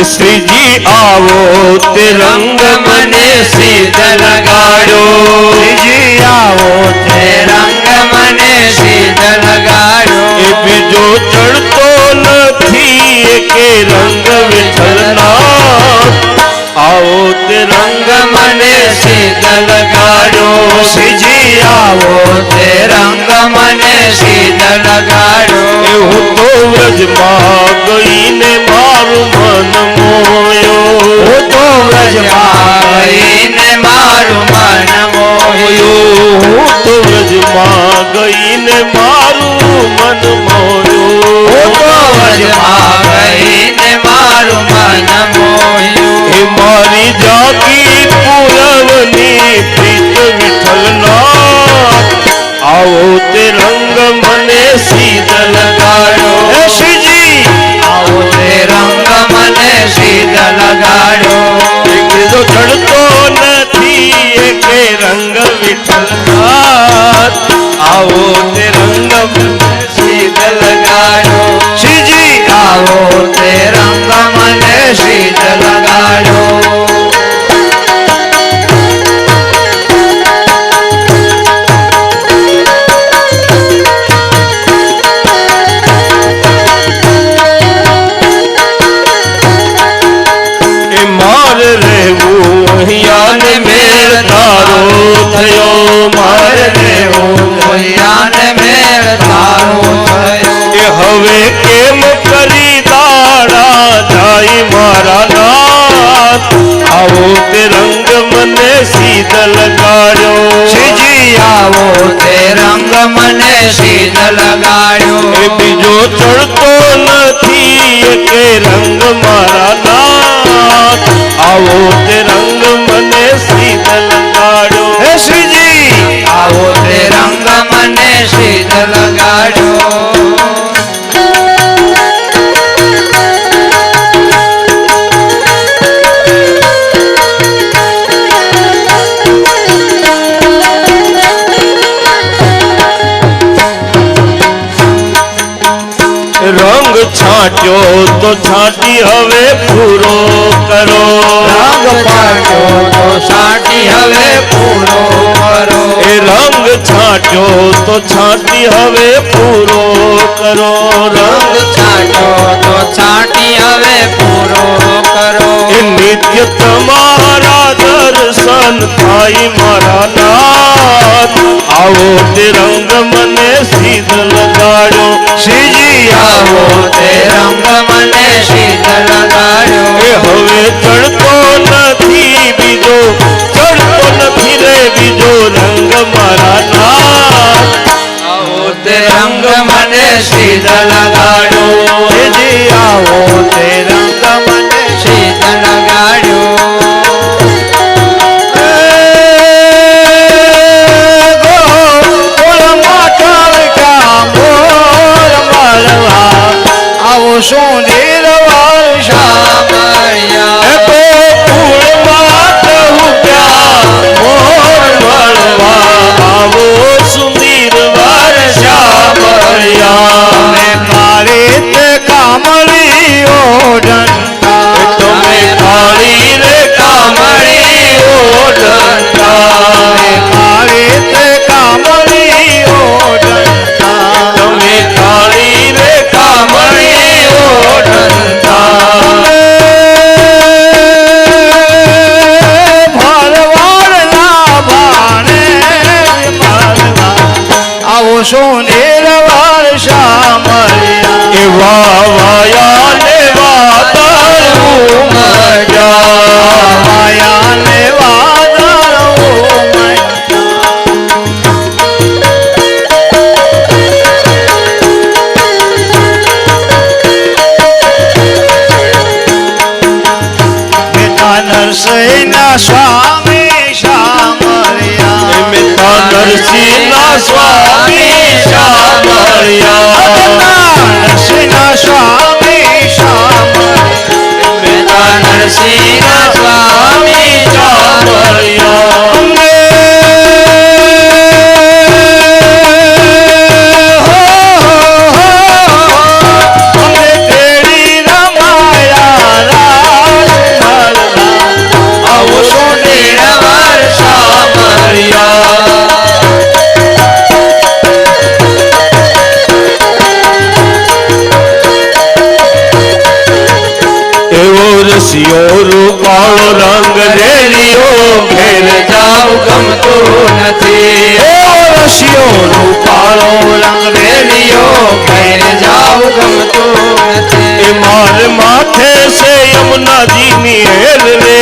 श्रीजी आवो ते रंग मने सीध लगाड़ो श्रीजी आवो ते रंग मने सीध लगाड़ो बीजो चढ़तो नथी के रंग विठलनाथ आओ ते रंग मने सीध लगाड़ो श्रीजी आवो ते रंग मने सीध लगाड़ो हूँ तो व्रज मां गई ने मारू मन मोयो हूँ तो व्रज मां गई ने मारू मन मोयो हूँ तो व्रज मां गई ने मारू मन मोयो हूँ तो व्रज मां गई ने मारू मन मोयो हे मारी जागी पूरवनी प्रीत विठलनाथ आओ ते रंग मने सीध लगाड़ो श्रीजी आओ ते रंग मने सीध लगाड़ो जो चढ़तो नथी के रंग विठलनाथ आओ ते रंग मने सीध लगाड़ो श्रीजी आओ ते रंग मने सीध लगाड़ो मेर तारो थयो मार देवो यान मेर तारो थयो हवे केम करी दाड़ा जाई मारा नाथ आओ ते रंग मने सीध लगाड़ो श्रीजी आओ ते रंग मने सीध लगाड़ो बीजो चढ़तो नथी के रंग मारा नाथ आओ ते रंग मने सीध लगाड़ो श्रीजी आओ ते रंग मने सीध लगाड़ो रंग छाट्यो तो छाटी हवे पूरो करो रंग छाट्यो तो छाटी हवे पूरो करो रंग छाट्यो तो छाटी हवे पूरो करो रंग छाट्यो तो छाटी हवे पूरो करो नित्य तुम्हारा दर्शन थाई मारा नाथ आओ ते रंग मने सीध लगाड़ो श्रीजी आओ ते रंग मने सीध लगाड़ो हवे चढ़तो नथी बीजो चढ़तो नथी रे बीजो रंग मारा नाथ आओ ते रंग मने सीध लगाड़ो श्रीजी आओ ते रंग मने सीध लगाड़ो सुंदर वर्षा मरिया गोकुल मात हुक्या मोर मलवा आवो सुंदर वर्षा मरिया कारित कामरी ओढ़ंता तुम्हें काली रे कामरी ओढ़ंता कारित कामरी ओढ़ंता तुम्हें काली रे कामरी ओढ़ंता भरवार लाभाने मरवा आओ सुंदर वर्षा मरिया वाया ने वादरू मजा माया ने वादरू नरसिंह स्वामी श्यामरिया मिता नरसिंह स्वामी श्यामरिया नरसिंह स्वामी श्यामरिया मिता नरसिंह स्वामी श्यामरिया तेरी रमाया રસિયો રૂપાળો રંગ રેલિયો ઘેર જાવ ગમતું નથી રશિયો રૂપાળો રંગ રેલિયો ઘેર જાવ ગમતું નથી એ માર માથે છે યમુનાજીની હેલ રે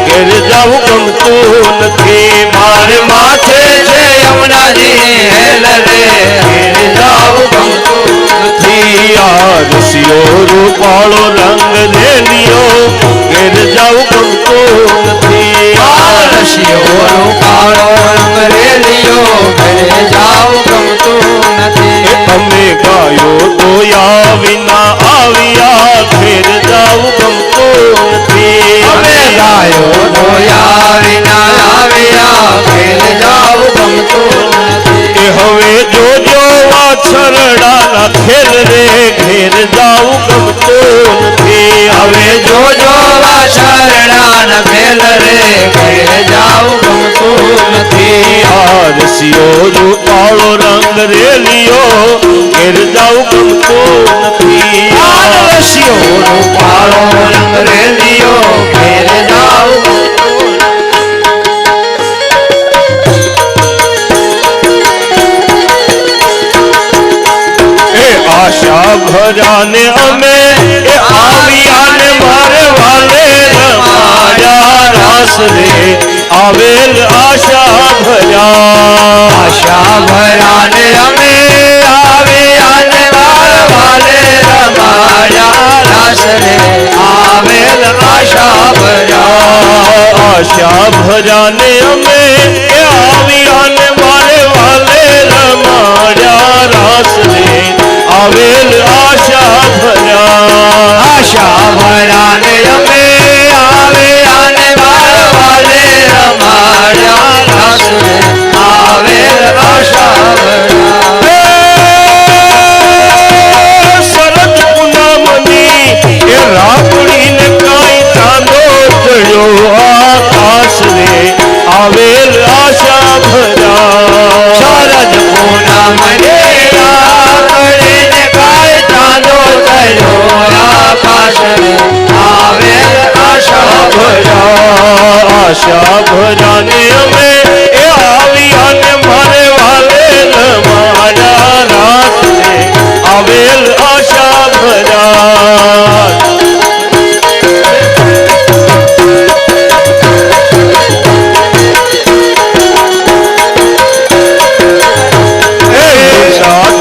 ઘેર જાવ ગમતું નથી મારે માથે છે યમુનાજી હેલ રે ઘેર જાવ ગમતું નથી આ રસિયો રૂપાળો રંગ રેલિયો ઘેર જાવ ગમતું નથી રશિયો રૂપાળો રંગ રેલિયો ઘરે જાવ ગમતું નથી અમે ગાયો દોયા વિના આવ્યા ઘેર જાવ ગમતું નથી અમે ગાયો ધોયા વિના આવ્યા ઘેર જાવ ગમતું નથી એ હવે જોજો વાછરડાના ખેલ રે ઘેર જાવ ગમતું નથી હવે જોજો વાછરડાના ખેલ રે ઘેર જાવ ગમતું નથી આ રસિયો રૂપાળો રંગ રેલિયો ઘેર જાવ ગમતું નથી રશિયો રૂપાળો રંગ રેલિયો ઘેર જાવ ગમતું એ આશા ભર્યાને અમે એ આવ્યાને મારે વાલે રમાયા રાસ રે આવેલ આશા ભર્યા આશા ભરાને અમે આવ્યાને વાલે રમાયા રાસ રે આવેલ આશા ભર્યા આશા ભર્યાને અમે એ આવ્યાને મારે વાલે રમાયા રાસ રે આવેલ આશા ભર્યા આશા ભરાને અમે આવ્યાને વાલે રમાયા રાસ રે આવેલ આશા ભર્યા શરદ પૂનમની એ રાપડીને કાંઈ ચાંદો ચડ્યો આકાશ રે આવેલ આશા ભર્યા શરદ પૂનમને રાપડીને કાય ચાંદો થયો આકાશ રે આવેલ આશા ભર્યા આશા ભર્યાને અમે એ આવ્યાને મારે વાલે રમાયા રાસ રે આવેલ આશા ભર્યા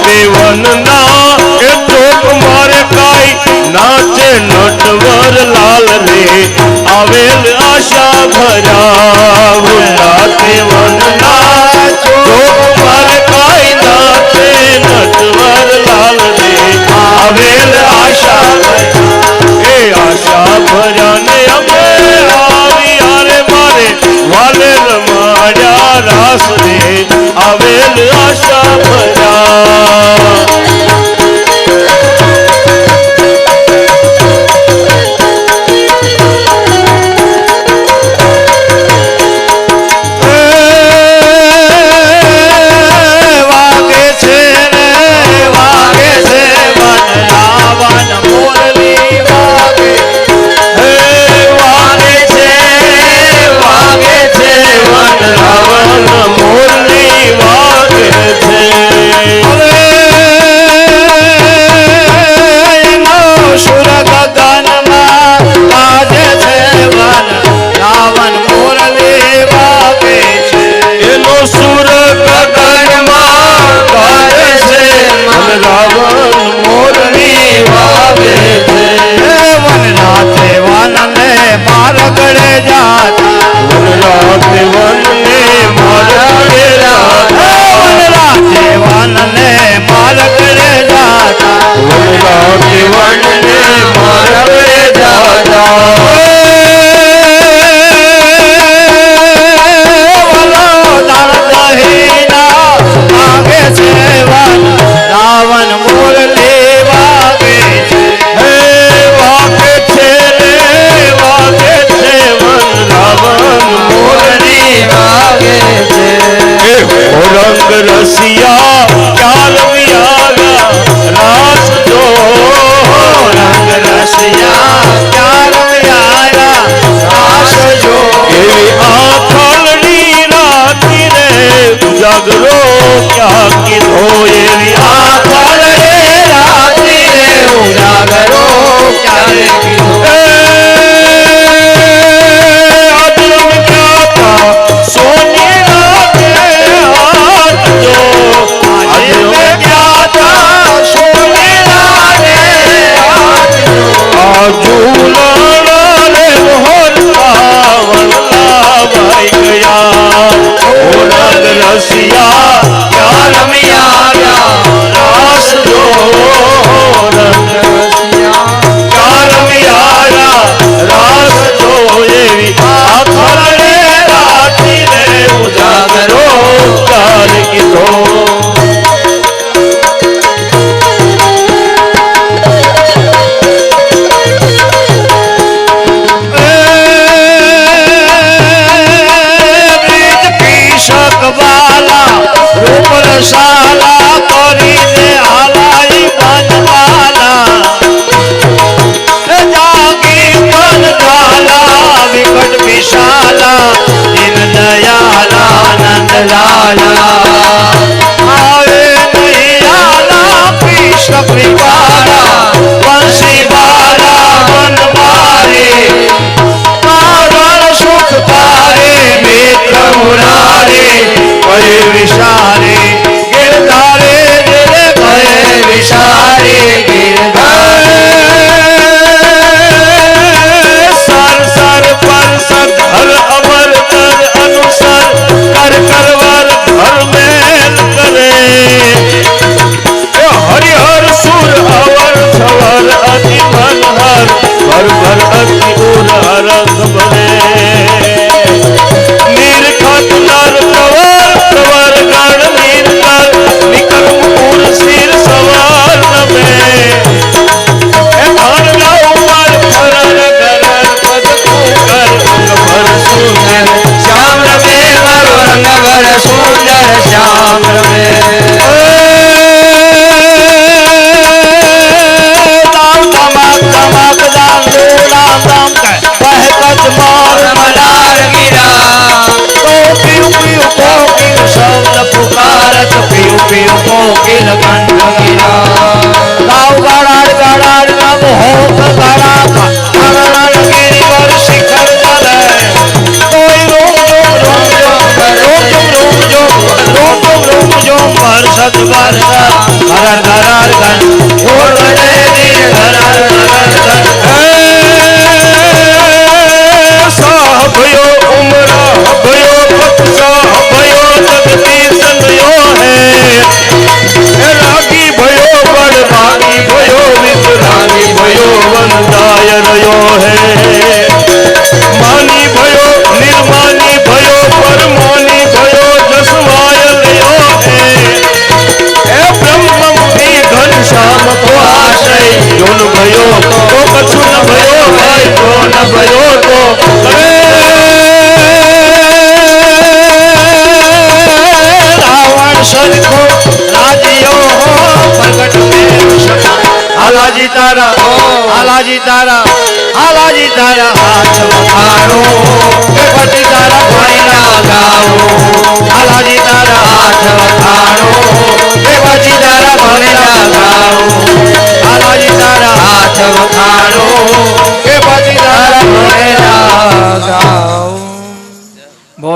દેવનના એ ચોક મારે કાઈ નાચે નટવર લાલ રે આવેલ આશા ભર્યા ભૂલા દેવનના ચોક મારે કાઈ નાચે નટવર લાલ રે આવેલ આશા ભર્યા એ આશા ભર્યાને અમે આવ્યા રે મારે વાલે રમાડ્યા રાસ રે આવેલ આશા ભર્યા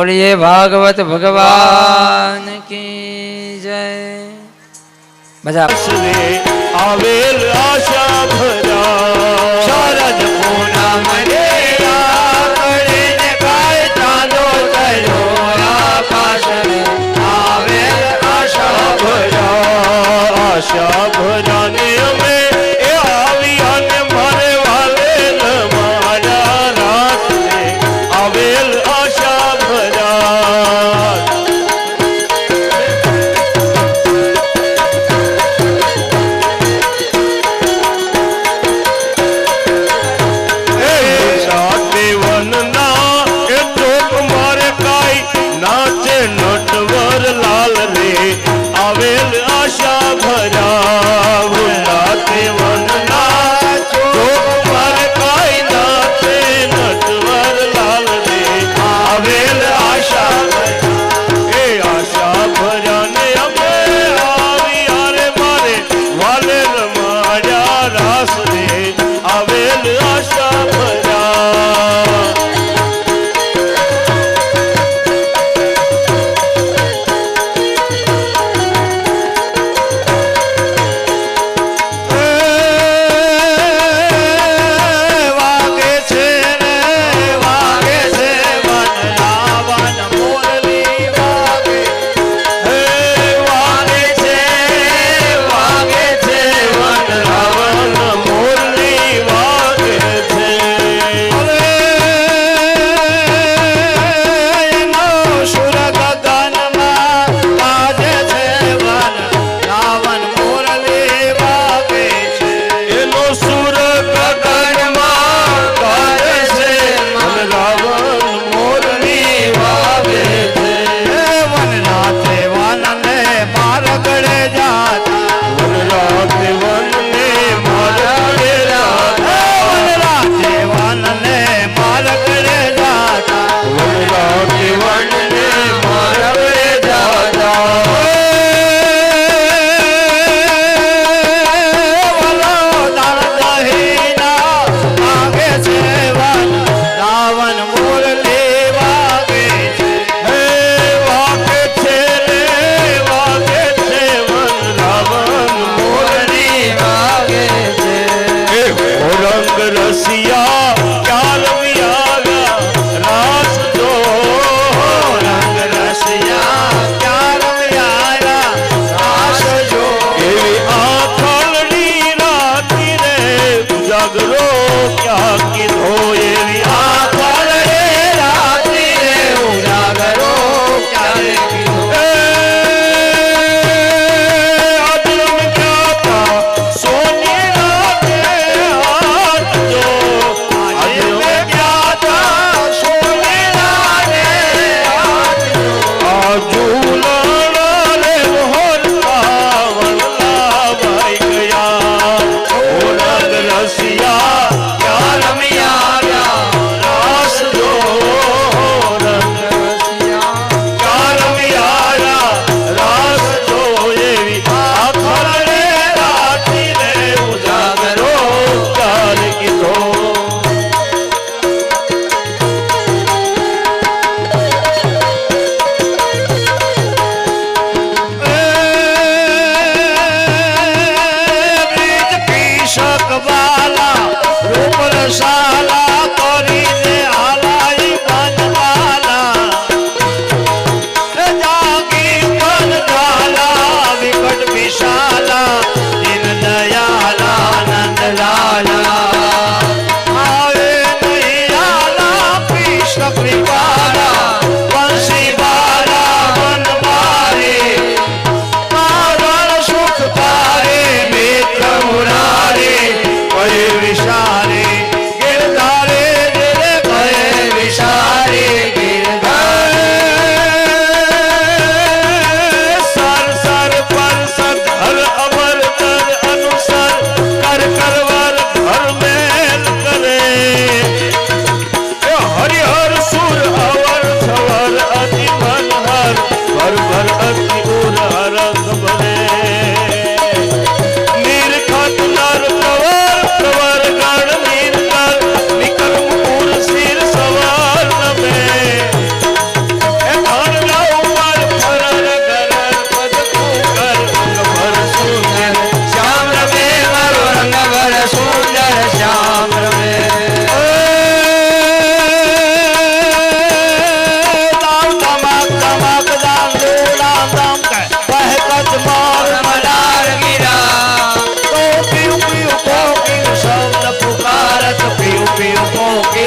बोलिए भागवत भगवान की जय। બધા રે આવેલ આશા ભરા શરદ પૂનમ ને આંગણે ગાય ચાંદો કર્યો આકાશ રે આવેલ આશા ભરા આશા ભરા ને અમે એ આવ્યા ને મારે વાલેલ મારા રાત રે આવેલ આશા ભરા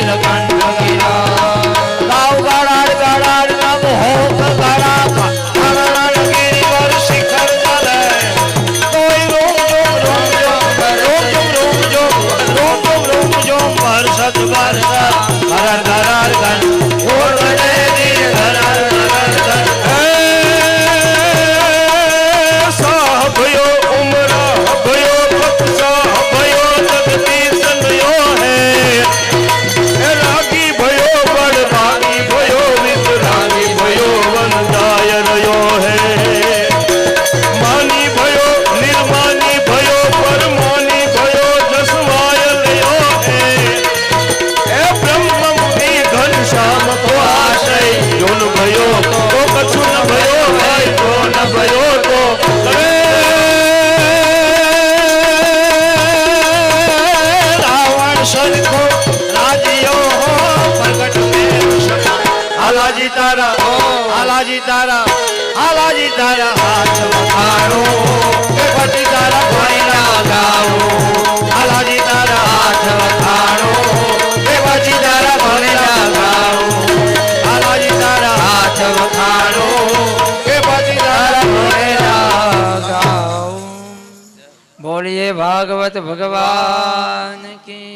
નીલકંઠ ગિરા લાવ ગાડાડ ગાડાડ નામ હોક ગાડા ગાડાડ ગિરિવર શિખર ચાલે કોઈ રોમ જોમ વર્ષત વર્ષ ઘર ઘર ઘર ઓર વડે નીર ઘર ઘર ઘર સાહભયો ઉમરા ભયો ભક્સા ભયો જગદીશ નયો હે રાગી ભયો બળ ભાગી ભયો વિતરાગી ભયો વનદાય રહ્યો હે માની ભયો નિર્માની ભયો પરમાની ભયો જસવાય લયો હે એ બ્રહ્મ મુનિ ઘનશ્યામ તો આશય જો ન ભયો તો કછું ન ભયો ભાઈ જો ન ભયો તો રાવણ સરખો રાજ્યો પ્રગટ હાલાજી તારા હાલાજી તારા હાલાજી તારા હાથ વખાણો કે પતિ તારા ભાઈના ગાવો હાલાજી તારા હાથ વખાણો કે પતિ તારા ભાઈના ગાવો હાલાજી તારા હાથ વખાણો કે પતિ તારા ભાઈના ગાવો બોલીએ ભાગવત ભગવાન કી